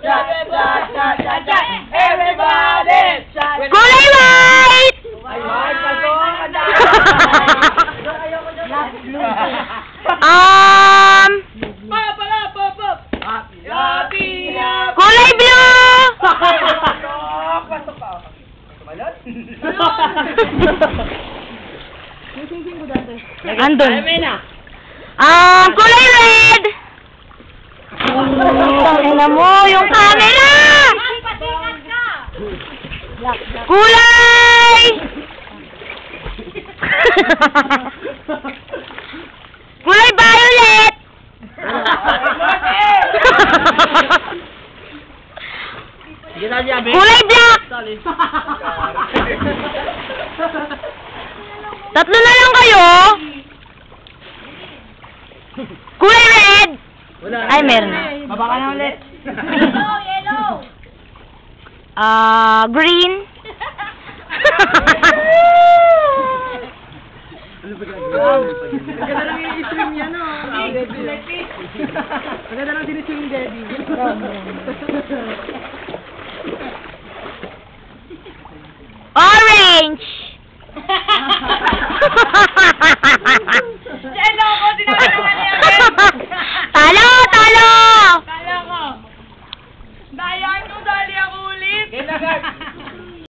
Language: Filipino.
shot, shot, shot, shot, shot. Everybody, shot. Kulay white! Ay, white pa to. Kulay blue! Pasok ka. Tumalon? Andun. Kulay red! Tangina mo, yung camera! Kulay! Kulay violet! Kulay black! Tatlo na lang kayo! Kulay red! Ay, meron na. Baba ka na ulit. Yellow! Green. Maganda lang i-stream yan, no? Maganda lang din-stream yung Debbie. Orange.